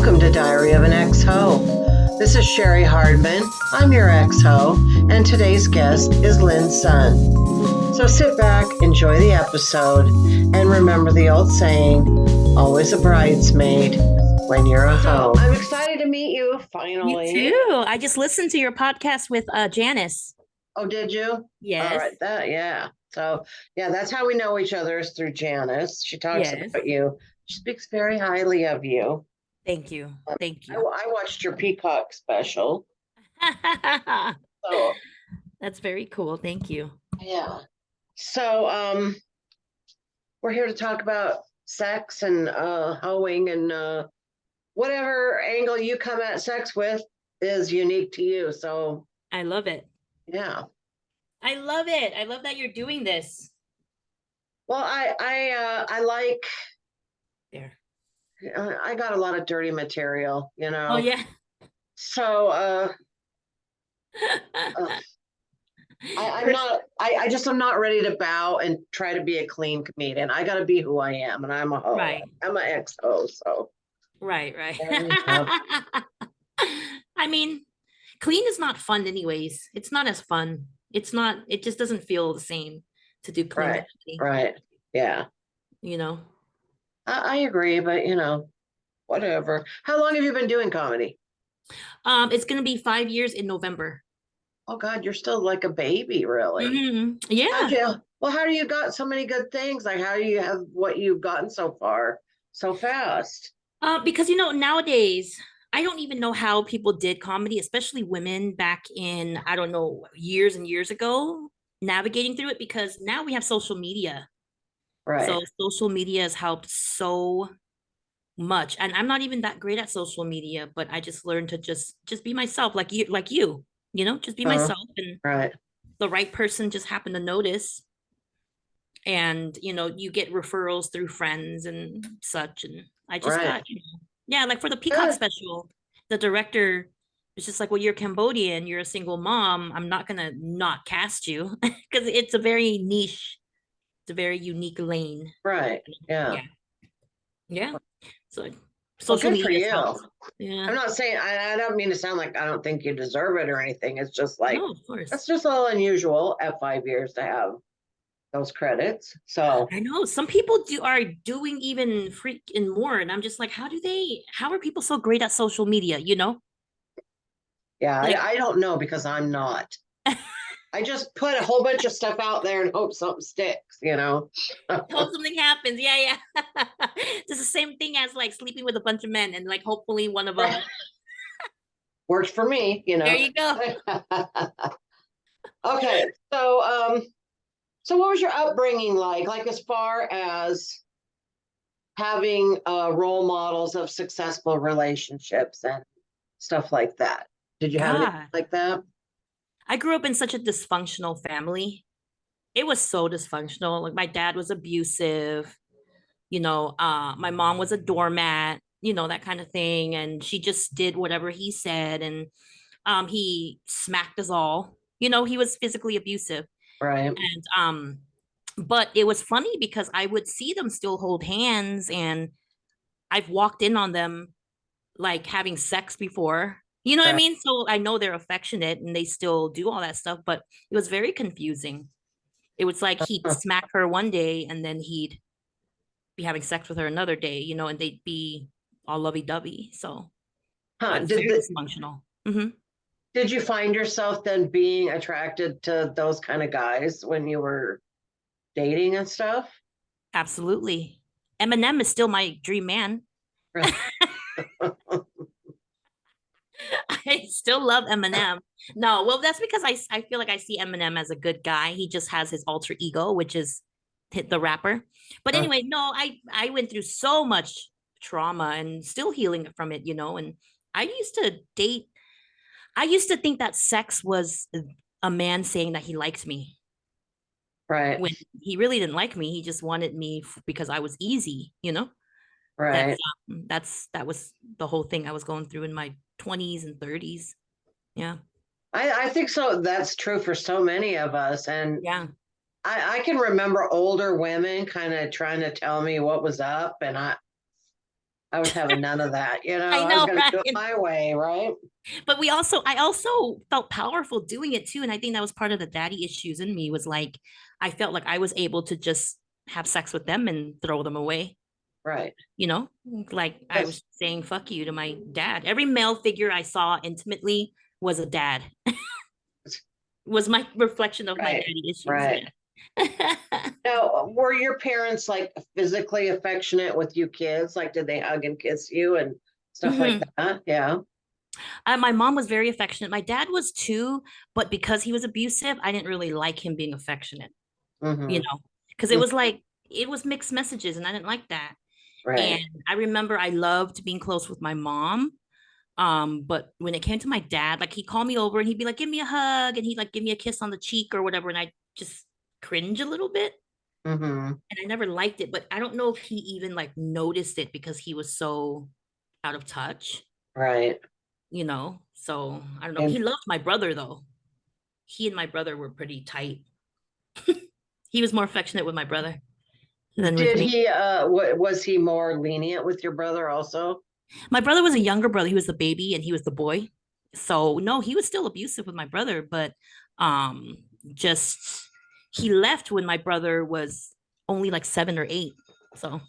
Welcome to Diary of an Ex-Ho. This is Cheri Hardman. I'm your ex-ho, and today's guest is Lin Sun. So sit back, enjoy the episode, and remember the old saying, always a bridesmaid when you're a hoe. I'm excited to meet you, finally. Me too. I just listened to your podcast with Janice. Oh, did you? Yes. All right, yeah. So, yeah, that's how we know each other is through Janice. She talks Yes. about you. She speaks very highly of you. Thank you. Thank you. I watched your Peacock special. So that's very cool. Thank you. Yeah. So we're here to talk about sex and hoeing and whatever angle you come at sex with is unique to you. So I love it. Yeah. I love it. I love that you're doing this. Well, I like there. I got a lot of dirty material, you know. Oh yeah. So I'm not ready to bow and try to be a clean comedian. I got to be who I am, and I'm a hoe. Right. I'm an ex-hoe, so. Right. I mean, clean is not fun anyways. It's not as fun. It just doesn't feel the same to do clean. Right. Yeah. You know. I agree, but whatever. How long have you been doing comedy? It's gonna be 5 years in November. Oh God, you're still like a baby, really. Mm-hmm. Yeah. How do you got so many good things? Like, how do you have what you've gotten so far so fast? Because nowadays I don't even know how people did comedy, especially women back in, I don't know, years and years ago, navigating through it, because now we have social media. Right. So social media has helped so much. And I'm not even that great at social media, but I just learned to just be myself, like you, just be myself. And right. The right person just happened to notice. And you get referrals through friends and such. And I just got, like for the Peacock special, the director was just like, well, you're Cambodian, you're a single mom, I'm not gonna not cast you, because it's a very niche, it's a very unique lane. Right. Yeah. So social media helps. Yeah. I'm not saying, I don't mean to sound like I don't think you deserve it or anything. It's just like, no, of course. That's just all unusual at 5 years to have those credits. So I know some people are doing even freaking more, and I'm just like, how are people so great at social media? Yeah, like, I don't know, because I'm not. I just put a whole bunch of stuff out there and hope something sticks, hope something happens. Yeah. It's the same thing as like sleeping with a bunch of men and like hopefully one of them works for me. There you go. Okay, so what was your upbringing like as far as having role models of successful relationships and stuff like that? Did you have anything like that? I grew up in such a dysfunctional family. It was so dysfunctional. Like my dad was abusive, my mom was a doormat, that kind of thing. And she just did whatever he said. And he smacked us all. He was physically abusive. Right. And but it was funny because I would see them still hold hands, and I've walked in on them like having sex before. You know what I mean? So I know they're affectionate and they still do all that stuff, but it was very confusing. It was like he'd smack her one day and then he'd be having sex with her another day, and they'd be all lovey-dovey. So it's very dysfunctional. Mm-hmm. Did you find yourself then being attracted to those kind of guys when you were dating and stuff? Absolutely. Eminem is still my dream man. I still love Eminem. No, well, that's because I feel like I see Eminem as a good guy. He just has his alter ego, which is the rapper. But anyway, no, I went through so much trauma and still healing from it, and I used to think that sex was a man saying that he liked me. Right. When he really didn't like me. He just wanted me because I was easy, Right. That was the whole thing I was going through in my 20s and 30s. Yeah. I think so. That's true for so many of us. And yeah, I can remember older women kind of trying to tell me what was up. And I was having none of that. I I was know, going to right? do it my way, right? But I also felt powerful doing it too. And I think that was part of the daddy issues in me was like, I felt like I was able to just have sex with them and throw them away. Right. You know, like I Yes. was saying fuck you to my dad. Every male figure I saw intimately was a dad, was my reflection of my Right. daddy issues. Right. Yeah. Now, were your parents like physically affectionate with you kids? Like, did they hug and kiss you and stuff like Mhm. that? Yeah. My mom was very affectionate. My dad was too, but because he was abusive, I didn't really like him being affectionate, you Mm-hmm. know, because it was like, it was mixed messages and I didn't like that. And Right. I remember I loved being close with my mom. But when it came to my dad, like he'd call me over and he'd be like, give me a hug, and he'd like give me a kiss on the cheek or whatever. And I just cringe a little bit. Mm-hmm. And I never liked it, but I don't know if he even like noticed it because he was so out of touch, Right. you know. So I don't know. He And loved my brother though. He and my brother were pretty tight. He was more affectionate with my brother than with did me. he, was he more lenient with your brother also? My brother was a younger brother. He was the baby and he was the boy. So no, he was still abusive with my brother, but um just he left when my brother was only like 7 or 8. So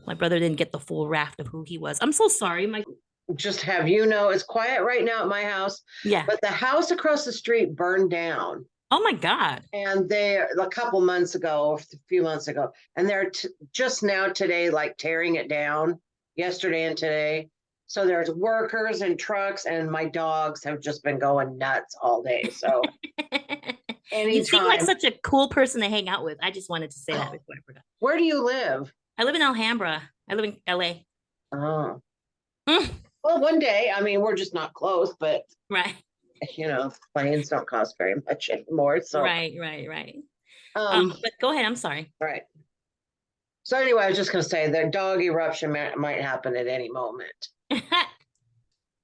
my brother didn't get the full raft of who he was. I'm so sorry. My Just have you know, it's quiet right now at my house, Yeah. but the house across the street burned down. Oh my God. And they a couple months ago, a few months ago, and they're just now today, like tearing it down yesterday and today. So there's workers and trucks, and my dogs have just been going nuts all day. So You seem like anytime. such a cool person to hang out with. I just wanted to say that Oh, before I forgot. where do you live? I live in Alhambra. I live in LA. Oh, Mm, well, one day. I mean, we're just not close, but right. planes don't cost very much anymore. So, Right. um, But go ahead. I'm sorry. right. So anyway, I was just going to say the dog eruption might happen at any moment.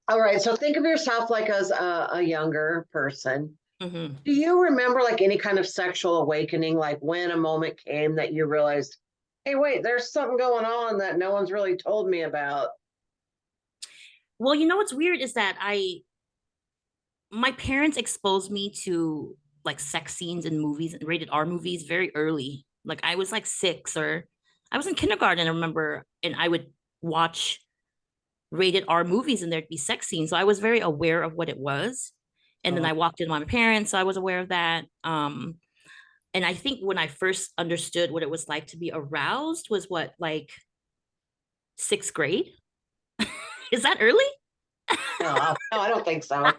All right. So think of yourself like as a younger person. Mhm. Do you remember like any kind of sexual awakening, like when a moment came that you realized, hey, wait, there's something going on that no one's really told me about? Well, you know what's weird is that my parents exposed me to like sex scenes in movies and rated R movies very early. Like I was like 6 or I was in kindergarten, I remember, and I would watch rated R movies and there'd be sex scenes. So I was very aware of what it was. And then Oh, I walked in with my parents, so I was aware of that. And I think when I first understood what it was like to be aroused was what, like 6th grade? Is that early? no, I don't think so.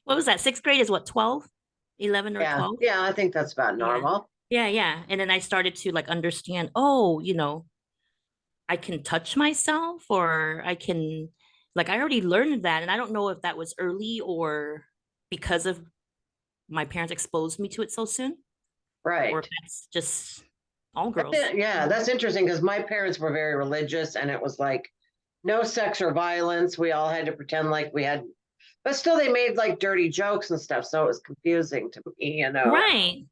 What was that? 6th grade is what, 12, 11 or Yeah, 12? yeah, I think that's about Yeah. normal. Yeah. And then I started to like understand, oh, I can touch myself or I can, like, I already learned that. And I don't know if that was early or because of my parents exposed me to it so soon, or if Right. that's just all girls. Yeah, that's interesting because my parents were very religious and it was like no sex or violence. We all had to pretend like we had, but still they made like dirty jokes and stuff. So it was confusing to me. Right.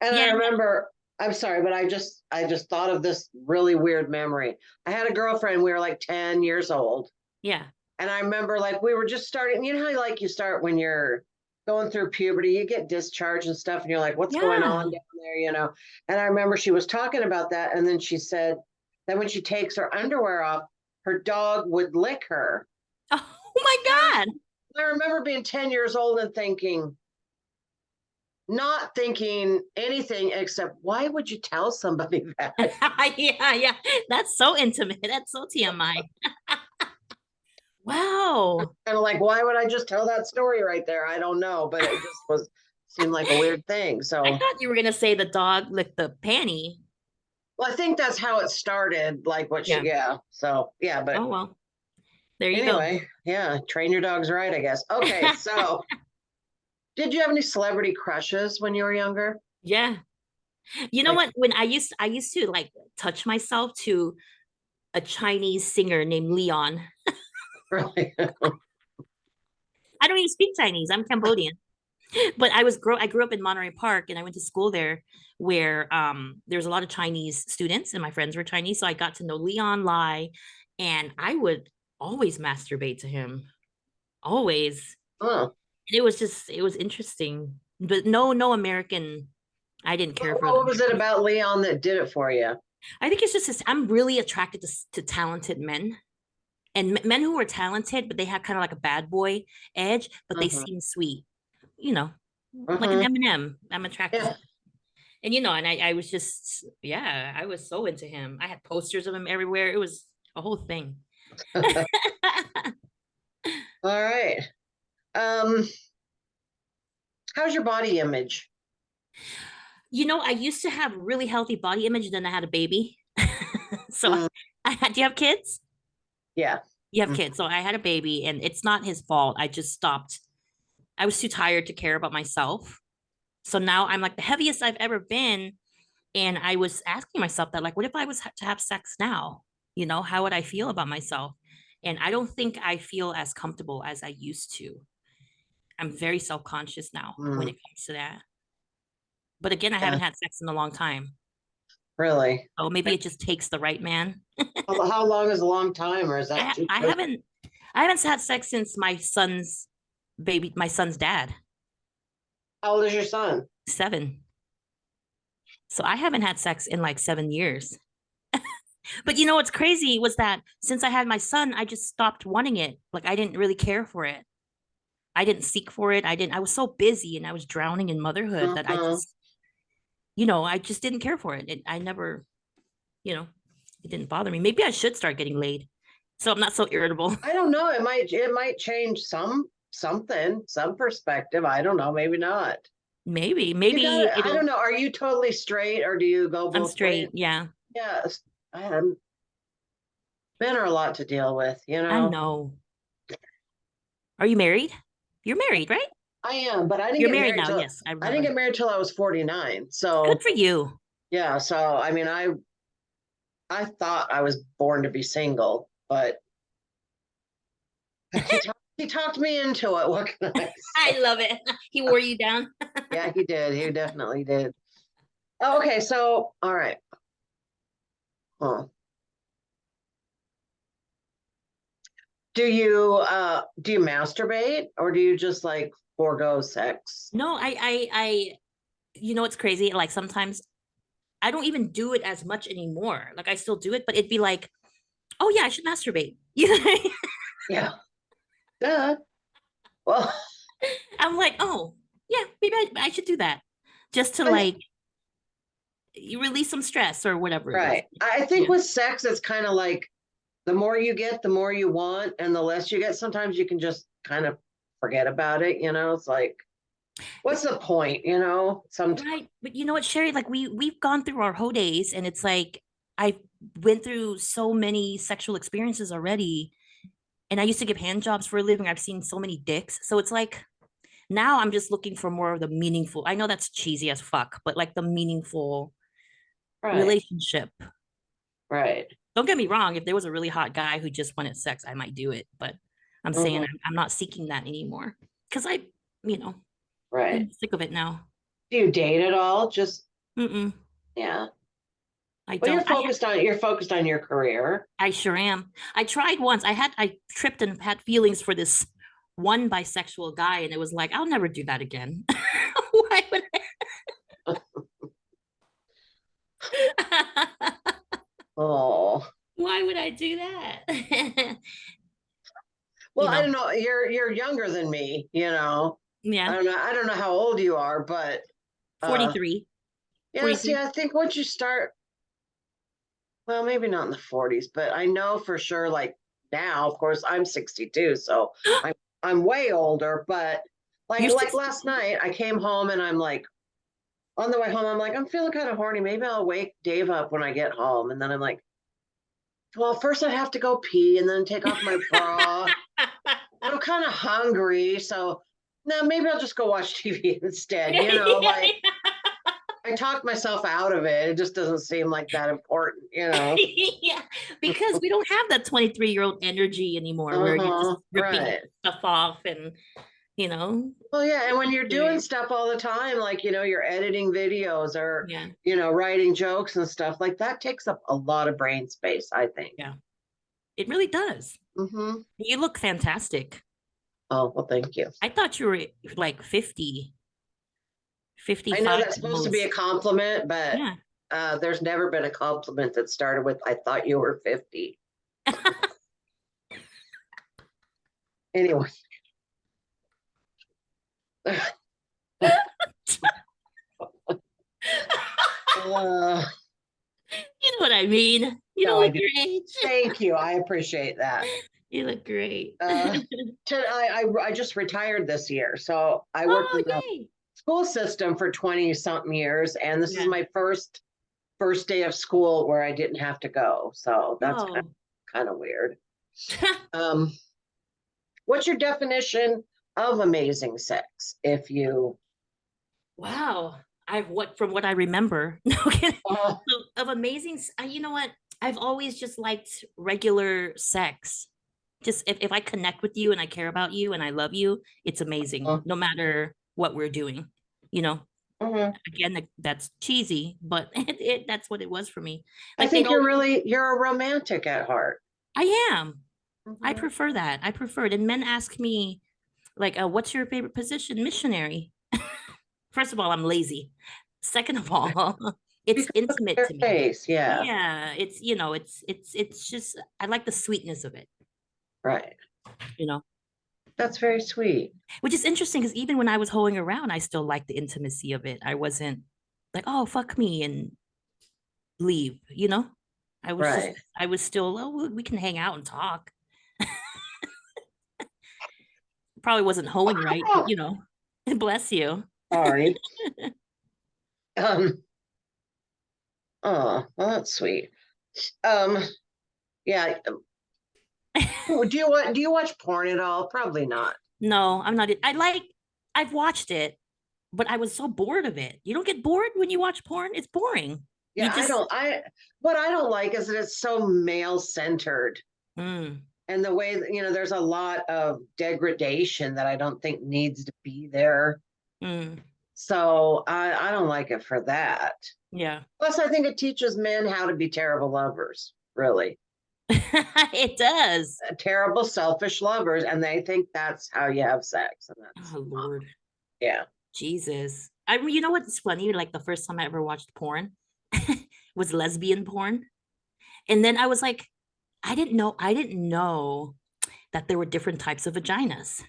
And I Yeah. remember, I'm sorry, but I just thought of this really weird memory. I had a girlfriend, we were like 10 years old. Yeah. And I remember like we were just starting, how like you start when you're going through puberty, you get discharged and stuff, and you're like, what's going on Yeah. down there? And I remember she was talking about that, and then she said that when she takes her underwear off, her dog would lick her. Oh my God. I remember being 10 years old and not thinking anything except, why would you tell somebody that? Yeah. That's so intimate. That's so TMI. Wow. Kind of like, why would I just tell that story right there? I don't know, but it just seemed like a weird thing. I So, thought you were gonna say the dog licked the panty. well, I think that's how it started. Like Yeah. yeah. So, yeah, but Oh well. There you go. anyway, yeah, train your dogs right, I guess. Okay, so did you have any celebrity crushes when you were younger? Yeah. You know Like, what? When I used to like touch myself to a Chinese singer named Leon. really? I don't even speak Chinese. I'm Cambodian. But I grew up in Monterey Park and I went to school there where there's a lot of Chinese students and my friends were Chinese. So I got to know Leon Lai and I would always masturbate to him. Always. Oh. It was interesting. But no American, I didn't care for the What was it American. about Leon that did it for you? I think it's just this, I'm really attracted to talented men and men who are talented, but they have kind of like a bad boy edge, but they Uh-huh. seem sweet, you know, like an Uh-huh. Eminem. I'm attracted to Yeah. that. And and I was just, yeah, I was so into him. I had posters of him everywhere. It was a whole thing. All right. Um, how's your body image? I used to have really healthy body image, then I had a baby. So Mm, do you have kids? yeah. You have Mm, kids. So I had a baby and it's not his fault. I just stopped. I was too tired to care about myself. So now I'm like the heaviest I've ever been. And I was asking myself that, like, what if I was to have sex now? How would I feel about myself? And I don't think I feel as comfortable as I used to. I'm very self conscious now when mm, it comes to that. But again, I yeah, haven't had sex in a long time. really. Oh, maybe it just takes the right man. How long is a long time, or is that I too I quick? haven't I haven't had sex since my son's dad, How old is your son? 7. So I haven't had sex in like 7 years. But what's crazy was that since I had my son, I just stopped wanting it. Like I didn't really care for it. I didn't seek for it. I was so busy and I was drowning in motherhood that Uh-huh. I just didn't care for it. I never, you know, it didn't bother me. Maybe I should start getting laid. So I'm not so irritable. I don't know. It might change some perspective. I don't know. Maybe not. You got Maybe it. I don't it'll, know. Are you totally straight or do you go I'm both ways? straight. Yeah, Yes. Men are a lot to deal with, you I know. know. Are you married? You're married, right? I am, but I didn't You're get married married now. till Yes, I I didn't remember. get married till I was 49. Good So for you. yeah, so I mean I thought I was born to be single, but he talked me into it. What can I I say? love it. He wore you down. Yeah, he did. He definitely did. Oh, okay, so all right. Huh. Do you masturbate or do you just like forego sex? No, it's crazy. Like sometimes I don't even do it as much anymore. Like I still do it, but it'd be like, oh yeah, I should masturbate. Yeah. Duh. Well, I'm like, oh yeah, maybe I should do that just to I like you release some stress or whatever it is. right. I think Yeah. with sex it's kind of like the more you get, the more you want, and the less you get, sometimes you can just kind of forget about it. It's like, But what's the point? Sometimes, right. But you know what, Sherry? Like we've gone through our whole days and it's like I went through so many sexual experiences already. And I used to give hand jobs for a living. I've seen so many dicks. So it's like now I'm just looking for more of the meaningful. I know that's cheesy as fuck, but like the meaningful right, relationship. right, Don't get me wrong. If there was a really hot guy who just wanted sex, I might do it. But I'm saying hmm I'm not seeking that anymore because you know, right. I'm sick of it now. Do you date at all? Just Mm-mm, yeah. I Well, don't. you're focused on your career. I sure am. I tried once. I tripped and had feelings for this one bisexual guy, and it was like I'll never do that again. Why would I? Oh, Why would I do that? well, you I know, don't know. You're younger than me. I yeah. don't know. I don't know how old you are, but uh, 43, yeah. See, 43. I think once you start, well, maybe not in the 40s, but I know for sure, like now, of course, I'm 62, so I'm I'm way older, but like You're like 60. last night, I came home and I'm like on the way home, I'm like, I'm feeling kind of horny. Maybe I'll wake Dave up when I get home. And then I'm like, well, first I have to go pee and then take off my bra. I'm kind of hungry, so now maybe I'll just go watch TV instead. Like I talked myself out of it. It just doesn't seem like that important. Yeah, because we don't have that 23-year-old energy anymore where you're just Uh-huh. ripping Right. stuff off and you know Well, yeah, and when you're doing doing stuff all the time, like, you're editing videos or, yeah, writing jokes and stuff, like that takes up a lot of brain space, I think. yeah. It really does. Mm-hmm. You look fantastic. Oh, well, thank you. I thought you were like 50, I know 55 that's at the supposed to be a most. compliment, but Yeah. there's never been a compliment that started with, I thought you were 50. Anyway. uh, You know what I mean? You no, don't I look do. your age. Thank you. I appreciate that. You look great. Uh, I just retired this year. So I worked Oh, in the yay. school system for 20 something years. And this is Yeah. my first day of school where I didn't have to go. So that's Oh. kind of weird. Um, what's your definition of amazing sex? If you, Wow. I've what from what I remember. No kidding. uh, So, of amazing, you know what? I've always just liked regular sex. Just if I connect with you and I care about you and I love you, it's amazing, uh, no matter what we're doing. You know, mhm. again, that's cheesy, but that's what it was for me. I Like they'd think always, you're a romantic at heart. I am. I Mhm. prefer that. I prefer it. And men ask me, like, what's your favorite position? Missionary. First of all, I'm lazy. Second of all, it's Because look at intimate their to me. face. Yeah, Yeah, it's it's just I like the sweetness of it, right. you know. That's very sweet. Which is interesting because even when I was hoeing around, I still liked the intimacy of it. I wasn't like, oh, fuck me and leave, you know? Right. I was still, oh, we can hang out and talk. Probably wasn't hoeing right, but you know, bless you. Sorry. Um, oh, well, that's sweet. Um, yeah. Do you watch porn at all? Probably not. No, I'm not. I've watched it, but I was so bored of it. You don't get bored when you watch porn? It's boring. You Yeah, just, what I don't like is that it's so male centered. mm, And the way that, there's a lot of degradation that I don't think needs to be there. mm, So I don't like it for that. yeah. Plus, I think it teaches men how to be terrible lovers, really. It does. Terrible, selfish lovers. And they think that's how you have sex. And that's Oh, not. Lord. Yeah. Jesus. You know what's funny? Like the first time I ever watched porn was lesbian porn. And then I was like, I didn't know that there were different types of vaginas.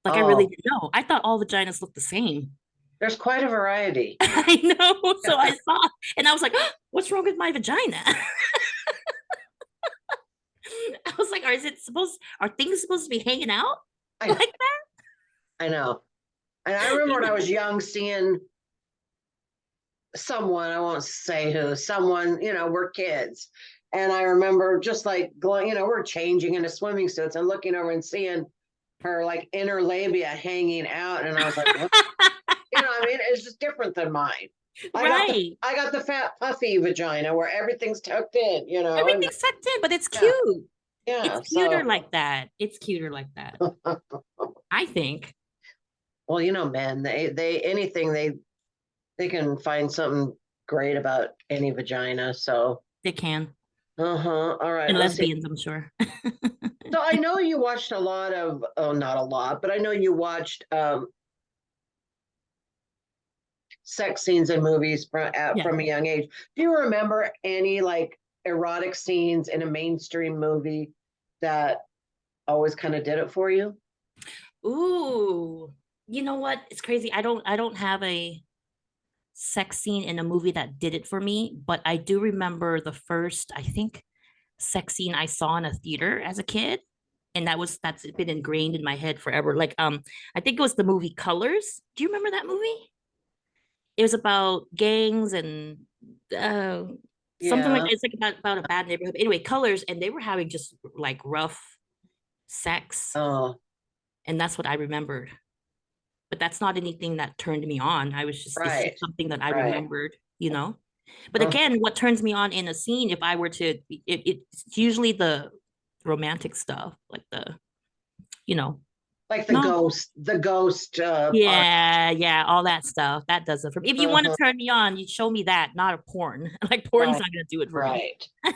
Like I really Oh, didn't know. I thought all vaginas looked the same. there's quite a variety. I know. So I saw and I was like, what's wrong with my vagina? I was like, are things supposed to be hanging out I, like that? I know. And I remember when I was young seeing someone, I won't say who, someone, we're kids. And I remember just like going, we're changing into swimming suits and looking over and seeing her like inner labia hanging out. And I was like, what? I mean, it's just different than mine. Right. I got the fat puffy vagina where everything's tucked in, and Everything's tucked in, but it's yeah, cute. It's yeah. cuter So, like that. It's cuter like that. I think well, men, anything they can find something great about any vagina. So, they can. uh-huh. All right, And let's see. lesbians, I'm sure. So I know you watched a lot of, oh, not a lot, but I know you watched sex scenes in movies Yeah. from a young age. Do you remember any like erotic scenes in a mainstream movie that always kind of did it for you? Ooh. You know what? It's crazy. I don't have a sex scene in a movie that did it for me, but I do remember the first, I think, sex scene I saw in a theater as a kid. And that's been ingrained in my head forever. Like I think it was the movie Colors. Do you remember that movie? It was about gangs and uh something like Yeah. it's like about a bad neighborhood. Anyway, Colors, and they were having just like rough sex, Oh, and that's what I remembered. But that's not anything that turned me on. It's just right, something that I right. remembered, you know. But Uh, again, what turns me on in a scene, if I were to, it's usually the romantic stuff, like the, you know, like no, the ghost part. yeah, all that stuff. That does it for me. If you want to Uh-huh. turn me on, you show me that, not a porn. Like porn's Right, not gonna do it for me. right.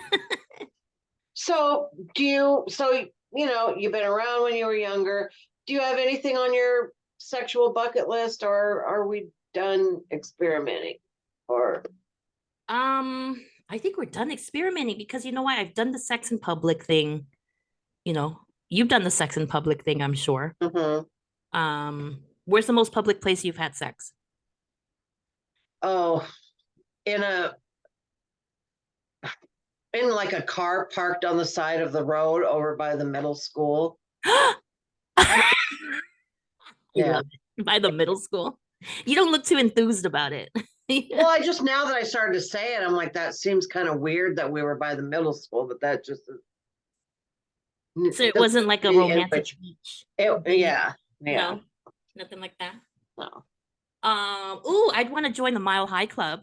So you've been around when you were younger. Do you have anything on your sexual bucket list, or are we done experimenting? Or I think we're done experimenting because you know what? I've done the sex in public thing. You know, you've done the sex in public thing, I'm sure. Mhm. Where's the most public place you've had sex? Oh, in a in like a car parked on the side of the road over by the middle school. I Yeah. love it. By the middle school. You don't look too enthused about it. Well, I just now that I started to say it, I'm like, that seems kind of weird that we were by the middle school, but that just So it doesn't wasn't like a be in romantic which beach. yeah, No, nothing like that. no. I'd want to join the Mile High Club.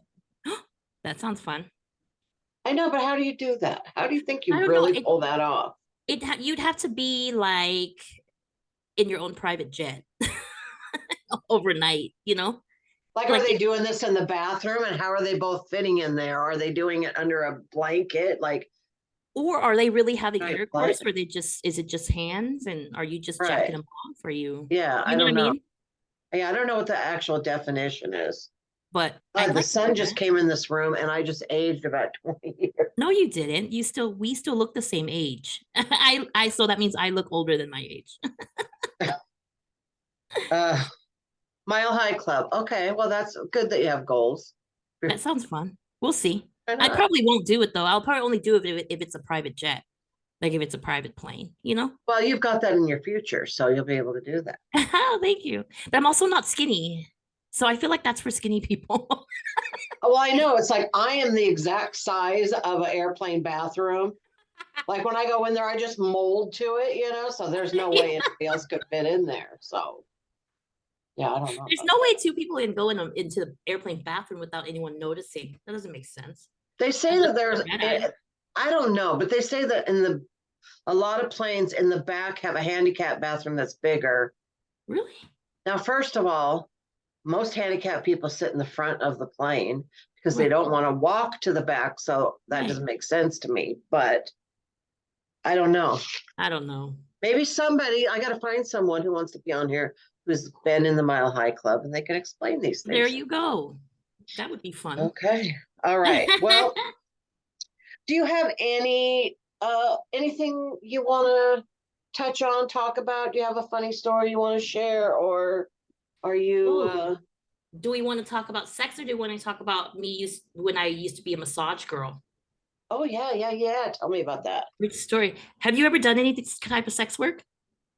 That sounds fun. I know, but how do you do that? How do you think I you don't know. really pull that off? You'd have to be like in your own private jet overnight, you know? Like, are Like they doing this in the bathroom, and how are they both fitting in there? Are they doing it under a blanket? Like, or are they really having right, intercourse where they just is it just hands and are you just jacking right. them off for you? Yeah, You I know what I don't know. mean? Yeah, I don't know what the actual definition is. But I'd The like to sun do just that. came in this room, and I just aged about 20 years. No, you didn't. We still look the same age. I so that means I look older than my age. Uh, Mile High Club. Okay, well, that's good that you have goals. That sounds fun. We'll see. Why I not? probably won't do it though. I'll probably only do it if it's a private jet, like if it's a private plane, you know? Well, you've got that in your future, so you'll be able to do that. Oh, thank you. But I'm also not skinny. So I feel like that's for skinny people. Well, I know it's like I am the exact size of an airplane bathroom. Like when I go in there, I just mold to it, so there's no way Yeah. anybody else could fit in there. So, yeah, I don't know There's about no that. way two people can go into the airplane bathroom without anyone noticing. That doesn't make sense. They say Unless that there's, you're red eye. I don't know, but they say that a lot of planes in the back have a handicap bathroom that's bigger. Really? Now, first of all, most handicapped people sit in the front of the plane because they Right. don't want to walk to the back. So that Right. doesn't make sense to me. But I don't know. I don't know. Maybe I got to find someone who wants to be on here who's been in the Mile High Club and they can explain these There things. you go. That would be fun. Okay. All right. Well, do you have anything you want to touch on, talk about? Do you have a funny story you want to share, or are you Ooh. Do we want to talk about sex or do we want to talk about when I used to be a massage girl? oh yeah. Tell me about that. Which story? Have you ever done any type of sex work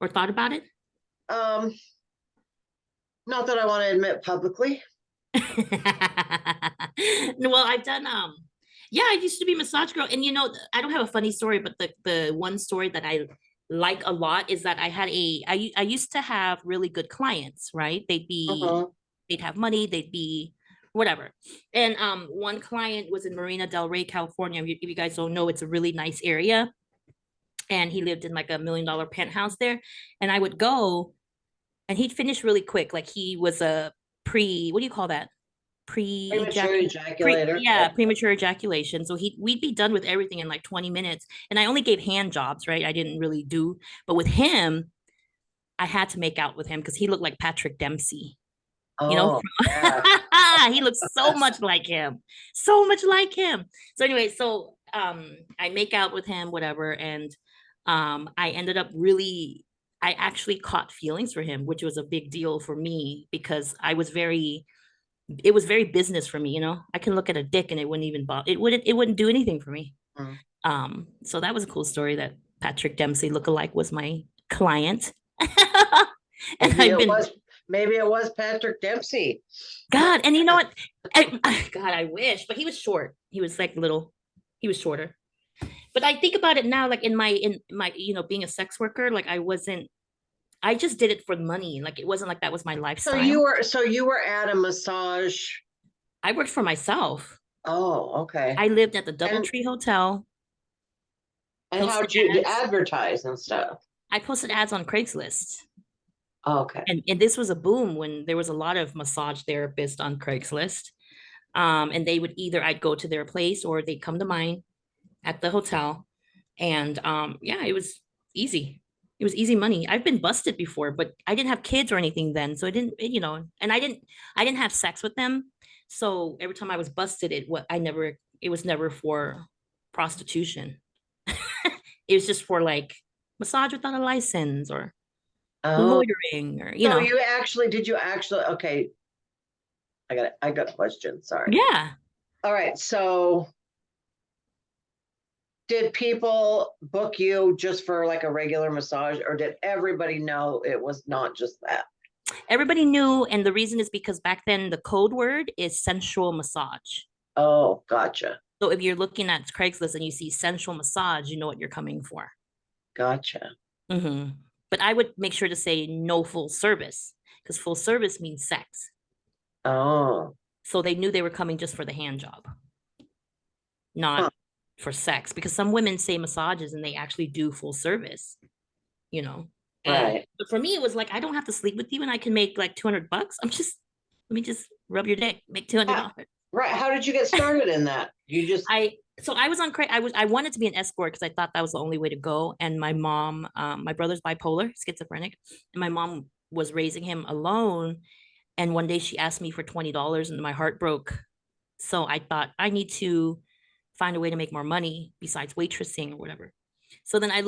or thought about it? Um, not that I want to admit publicly. Well, I've done yeah, I used to be a massage girl and I don't have a funny story, but the one story that I like a lot is that I used to have really good clients, right? Uh-huh. They'd have money, they'd be whatever. And one client was in Marina Del Rey, California. If you guys don't know, it's a really nice area. And he lived in like $1 million penthouse there. And I would go and he'd finish really quick. Like he was a what do you call that? Premature Pre-ejaculate. ejaculator. Yeah, premature ejaculation. So we'd be done with everything in like 20 minutes. And I only gave hand jobs, right? I didn't really do, but with him, I had to make out with him because he looked like Patrick Dempsey. You know, Oh, yeah. he looks so much like him, so much like him. So anyway, I make out with him, whatever, and I ended up really, I actually caught feelings for him, which was a big deal for me because it was very business for me. I can look at a dick and it wouldn't even bother, it wouldn't do anything for me. Mm. So that was a cool story that Patrick Dempsey lookalike was my client. And Maybe I've it been was maybe it was Patrick Dempsey. God, and you know what? God, I wish, but he was short. He was like little. He was shorter. But I think about it now, like in my being a sex worker, like I wasn't. I just did it for money. Like it wasn't like that was my lifestyle. So you were at a massage. I worked for myself. Oh, okay. I lived at the And DoubleTree Hotel. and Posted how'd you ads. advertise and stuff? I posted ads on Craigslist. Oh, okay. And this was a boom when there was a lot of massage therapists on Craigslist. And they would I'd go to their place or they'd come to mine at the hotel. And yeah, it was easy. It was easy money. I've been busted before, but I didn't have kids or anything then, so I didn't, and I didn't have sex with them. So every time I was busted, it was never for prostitution. It was just for like massage without a license or Oh, loitering or so did you actually, okay, I got a question, sorry. yeah. All right, so did people book you just for like a regular massage, or did everybody know it was not just that? Everybody knew, and the reason is because back then the code word is sensual massage. Oh, gotcha. So if you're looking at Craigslist and you see sensual massage, you know what you're coming for. Gotcha. Hmm. But I would make sure to say no full service because full service means sex. Oh, So they knew they were coming just for the hand job, not huh, for sex. Because some women say massages and they actually do full service, you know. And right. but for me, it was like I don't have to sleep with you, and I can make like $200. Let me just rub your dick, make Ah, $200. right. How did you get started in that? You just, I was on I wanted to be an escort because I thought that was the only way to go. And my mom, my brother's bipolar, schizophrenic, and my mom was raising him alone. And one day she asked me for $20 and my heart broke. So I thought I need to find a way to make more money besides waitressing or whatever. So then I'm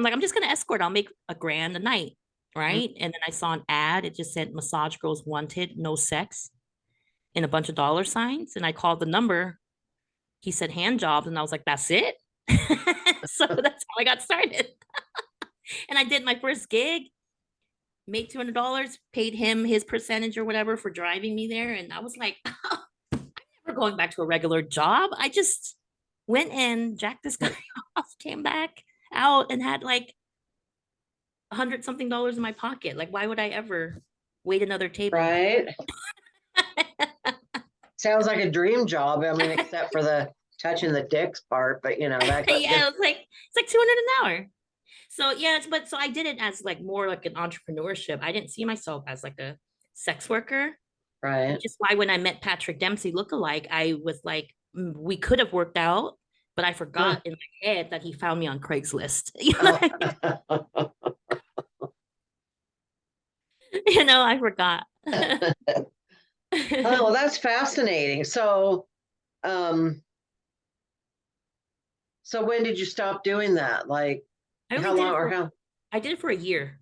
like, I'm just gonna escort, I'll make $1,000 a night. Right. And then I saw an ad, it just said massage girls wanted, no sex, in a bunch of dollar signs. And I called the number. He said hand jobs, and I was like, that's it. So that's how I got started. And I did my first gig, made $200, paid him his percentage or whatever for driving me there. And I was like, oh, I'm never going back to a regular job. I just went in, jacked this guy off, came back out, and had like 100 something dollars in my pocket. Like, why would I ever wait another table? right. Sounds like a dream job. I mean, except for the touching the dicks part, but that Yeah, it's like 200 an hour. So yeah, but so I did it as like more like an entrepreneurship. I didn't see myself as like a sex worker, right. which is why when I met Patrick Dempsey lookalike, I was like, we could have worked out, but I Huh. forgot in my head that he found me on Craigslist. You know, Oh. I forgot. Oh, well, that's fascinating. Um, so when did you stop doing that? Like, I only how did long it or for how? I did it for a year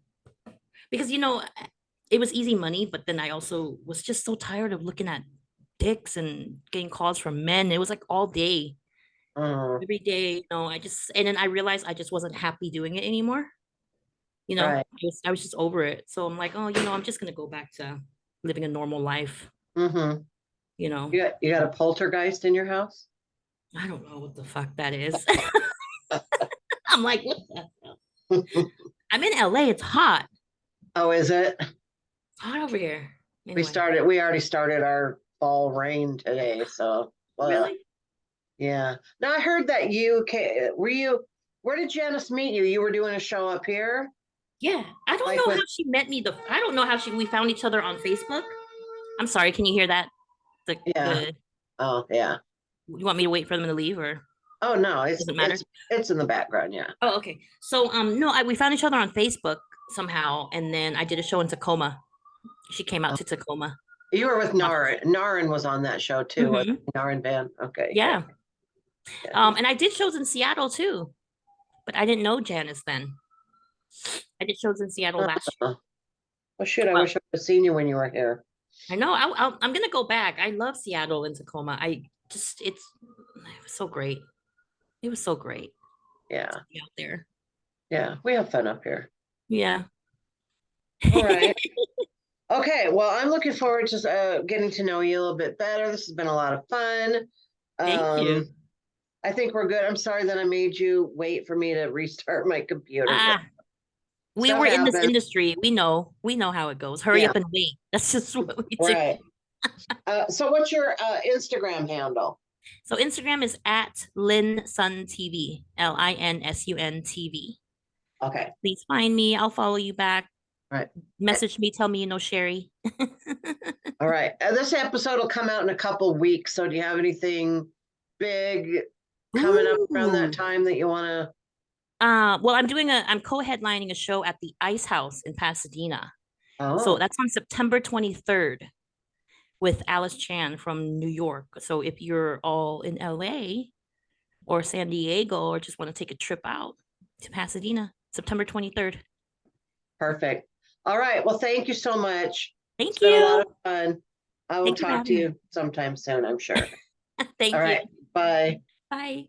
because it was easy money, but then I also was just so tired of looking at dicks and getting calls from men. It was like all day, Oh, every day. And then I realized I just wasn't happy doing it anymore. right. I was just over it. So I'm like, oh, I'm just gonna go back to living a normal life. Mm-hmm. You know, You got a poltergeist in your house? I don't know what the fuck that is. I'm like, what the hell? I'm in LA. It's hot. Oh, is it? It's hot over here. We Anyway, started. We already started our fall rain today. So, really? yeah. Now I heard that you came. Were you? Where did Janice meet you? You were doing a show up here, Yeah. I don't like know how with. she met me. I don't know how we found each other on Facebook. I'm sorry. Can you hear that? The Yeah. the Oh, yeah. You want me to wait for them to leave or Oh no, it's doesn't matter? it's it's in the background. Yeah. Oh, okay. So no, we found each other on Facebook somehow, and then I did a show in Tacoma. She came out Oh, to Tacoma. you were with Naren. Naren was on that show too. Was Hmm. Naren Van? Okay. Yeah. Yeah. Yeah. And I did shows in Seattle too, but I didn't know Janice then. I did shows in Seattle last year. Oh, well, shoot. I Well, wish I would have seen you when you were here. I know. I'm gonna go back. I love Seattle and Tacoma. It was so great. It was so great to Yeah. be out there. Yeah. We have fun up here. Yeah. All right. Okay. Well, I'm looking forward to getting to know you a little bit better. This has been a lot of fun. Thank you. Um, I think we're good. I'm sorry that I made you wait for me to restart my computer, but Ah, we stuff were in this happens. industry. We know how it goes. Hurry Yeah. up and wait. That's just what we do. Right. So what's your Instagram handle? So Instagram is at Lin Sun TV, Linsun TV. Okay. Please find me. I'll follow you back. All right. Message me. Tell me you know Cheri. All right. This episode will come out in a couple weeks. So do you have anything big coming up around that Ooh. time that you want to? Well, I'm co-headlining a show at the Ice House in Pasadena. So Oh, that's on September 23rd with Alice Chan from New York. So if you're all in LA or San Diego or just want to take a trip out to Pasadena, September 23rd. perfect. All right. Well, thank you so much. It's Thank been a lot you. of fun. I will Thank you for talk to having me. you sometime soon, I'm sure. All Thank you. right. Bye. Bye.